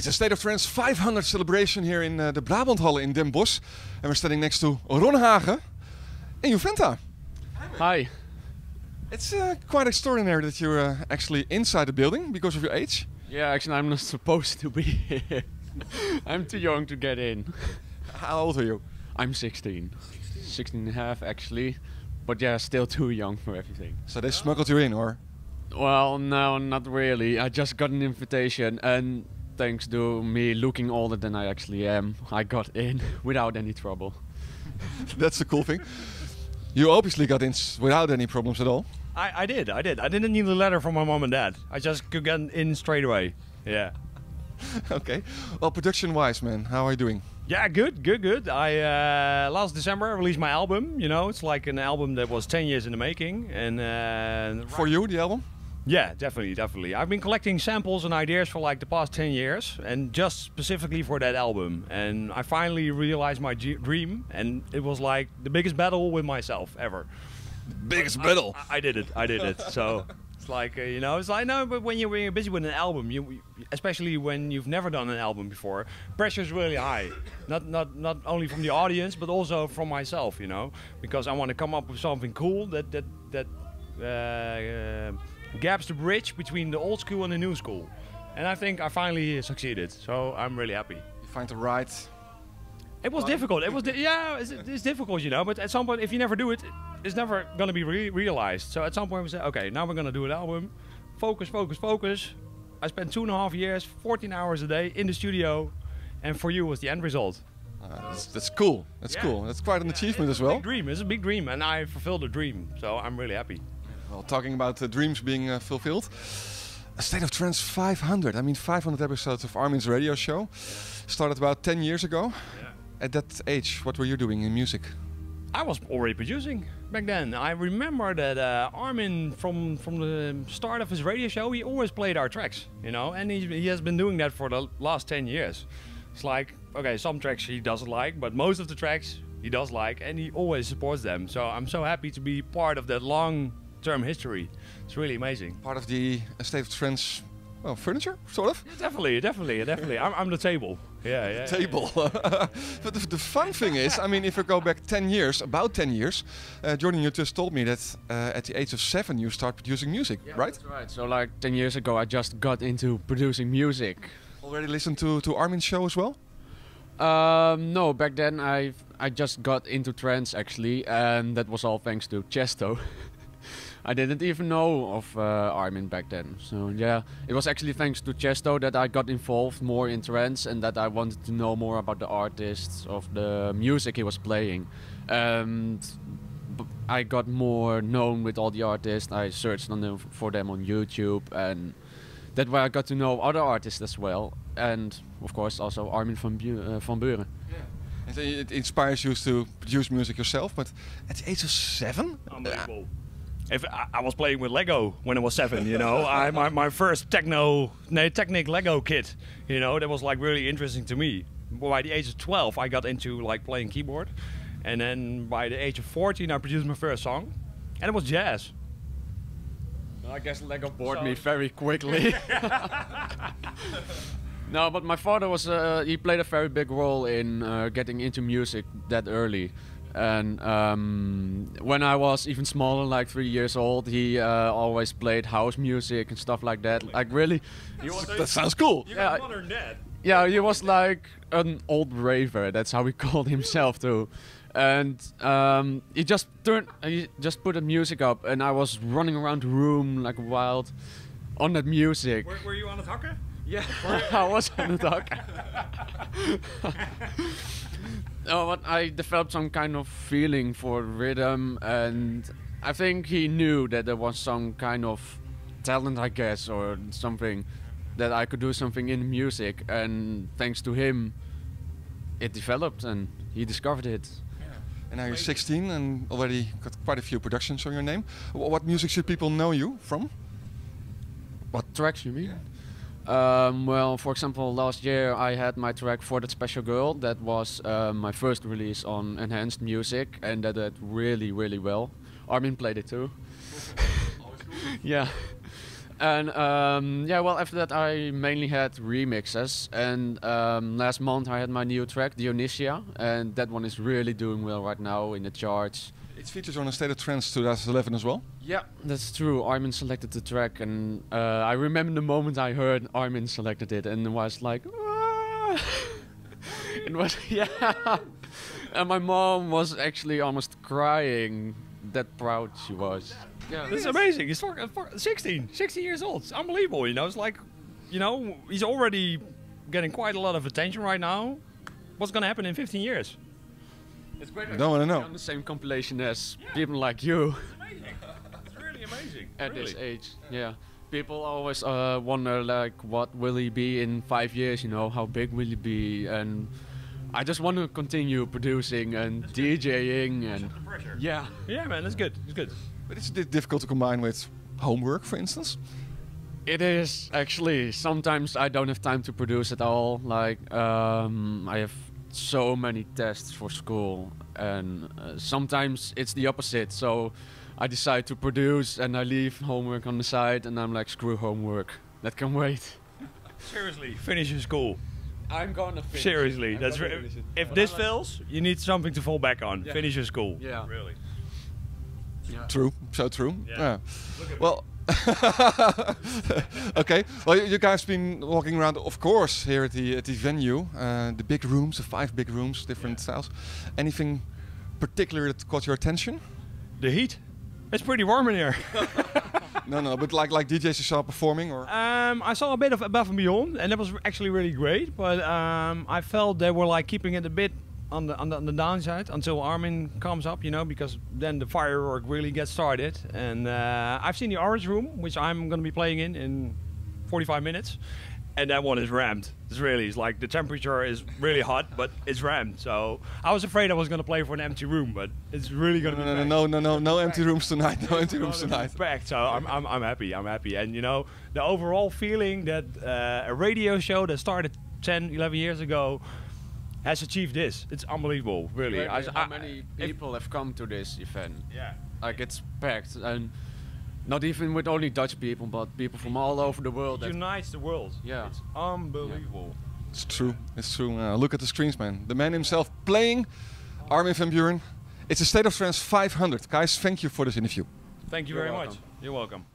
It's a State of Trance 500 celebration here in the Brabanthalle in Den Bosch. And we're standing next to Ron Hagen and Juventa. Hi. It's quite extraordinary that you're actually inside the building because of your age. Yeah, actually I'm not supposed to be here. I'm too young to get in. How old are you? I'm 16. 16 and a half actually. But yeah, still too young for everything. So they smuggled you in, or? Well, no, not really. I just got an invitation and thanks to me looking older than I actually am, I got in without any trouble. That's the cool thing. You obviously got in without any problems at all. I did. I didn't need a letter from my mom and dad. I just could get in straight away. Yeah. Okay. Well, production-wise, man, how are you doing? Yeah, good. I last December I released my album. You know, it's like an album that was 10 years in the making. And for you, the album? Yeah, definitely. I've been collecting samples and ideas for like the past 10 years, and just specifically for that album. And I finally realized my dream, and it was like the biggest battle with myself ever. Biggest battle. I did it. So it's like you know, it's like no, but when you're busy with an album, especially when you've never done an album before, pressure's really high. Not only from the audience, but also from myself. You know, because I want to come up with something cool that gaps the bridge between the old school and the new school. And I think I finally succeeded. So I'm really happy. You find the right. It was difficult. It's difficult, you know. But at some point, if you never do it, it's never going to be realized. So at some point we said, okay, now we're going to do an album. Focus. I spent 2.5 years, 14 hours a day in the studio. And For You was the end result. That's cool. That's cool. That's quite an achievement as well. It's a big dream. And I fulfilled the dream. So I'm really happy. Well, talking about dreams being fulfilled. A State of Trance 500. I mean, 500 episodes of Armin's radio show. Started about 10 years ago. Yeah. At that age, what were you doing in music? I was already producing back then. I remember that Armin, from the start of his radio show, he always played our tracks, you know, and he has been doing that for the last 10 years. It's like, okay, some tracks he doesn't like, but most of the tracks he does like, and he always supports them. So I'm so happy to be part of that long-term history. It's really amazing. Part of the State of Trance, well, furniture, sort of? Yeah, definitely. I'm the table. Yeah. Table. But the fun thing is, I mean, if we go back 10 years, about 10 years, Jordan, you just told me that at the age of 7 you start producing music, right? That's right. So like 10 years ago I just got into producing music. Already listened to Armin's show as well? No, back then I just got into trance actually, and that was all thanks to Chesto. I didn't even know of Armin back then. So yeah, it was actually thanks to Chesto that I got involved more in trance and that I wanted to know more about the artists, of the music he was playing. And I got more known with all the artists. I searched on them for them on YouTube, and that's where I got to know other artists as well. And of course also Armin van Buuren. Yeah. And it inspires you to produce music yourself, but at the age of 7? Unbelievable. If I was playing with Lego when I was 7, you know, my first Technic Lego kit, you know, that was like really interesting to me. By the age of 12, I got into like playing keyboard, and then by the age of 14, I produced my first song, and it was jazz. I guess Lego bored me very quickly. No, but my father was he played a very big role in getting into music that early. And when I was even smaller, like 3 years old, he always played house music and stuff like that. Like really, that sounds cool. You got modern dad. Yeah, he was like an old raver. That's how he called himself too. And he just put the music up, and I was running around the room like wild on that music. Were you on the takken? Yeah, I was on the takken. No, but I developed some kind of feeling for rhythm, and I think he knew that there was some kind of talent, I guess, or something, that I could do something in music, and thanks to him it developed and he discovered it. Yeah. And now you're 16 and already got quite a few productions on your name. What music should people know you from? What tracks you mean? Yeah. Well, for example, last year I had my track For That Special Girl. That was my first release on Enhanced Music, and that did really, really well. Armin played it too. Yeah. And yeah, well, after that I mainly had remixes, and last month I had my new track, Dionysia, and that one is really doing well right now in the charts. It's featured on a State of Trance 2011 as well. Yeah, that's true. Armin selected the track, and I remember the moment I heard Armin selected it, and it was like, ah! It was, yeah. And my mom was actually almost crying. That proud she was. Yeah, this is amazing. He's 16 years old. It's unbelievable. You know, it's like, you know, he's already getting quite a lot of attention right now. What's gonna happen in 15 years? It's great. I don't want to know. On the same compilation as people like you. It's amazing. It's really amazing. At this age, yeah. People always wonder, like, what will he be in 5 years? You know, how big will he be? And I just want to continue producing and DJing and yeah. Yeah, man, that's good. It's good. But it's difficult to combine with homework, for instance. It is actually. Sometimes I don't have time to produce at all. Like I have so many tests for school, and sometimes it's the opposite. So I decide to produce and I leave homework on the side, and I'm like, screw homework. That can wait. Seriously, finish your school. I'm gonna finish. Seriously, that's if this fails, you need something to fall back on. Yeah. Finish your school. Yeah. Really. Yeah. True, so true. Yeah. Well, okay. Well, you guys been walking around, of course, here at the venue, the big rooms, the 5 big rooms, different styles. Anything particular that caught your attention? The heat. It's pretty warm in here. No, but like DJs you saw performing, or? I saw a bit of Above and Beyond, and that was actually really great. But I felt they were like keeping it a bit on the downside until Armin comes up, you know, because then the firework really gets started. And I've seen the Orange Room, which I'm going to be playing in 45 minutes. And that one is rammed. It's like the temperature is really hot, but it's rammed. So I was afraid I was going to play for an empty room, but it's really going to be packed. No empty rooms tonight. No empty rooms tonight. Packed. So I'm happy. I'm happy. And you know, the overall feeling that a radio show that started 10, 11 years ago has achieved this. It's unbelievable, really. How many people have come to this event? Yeah. Like, it's packed, and not even with only Dutch people, but people from all over the world. It unites the world. Yeah. It's unbelievable. It's true. It's true. Look at the screens, man. The man himself playing, Armin van Buuren. It's a State of Trance 500. Guys, thank you for this interview. Thank you very much. You're welcome.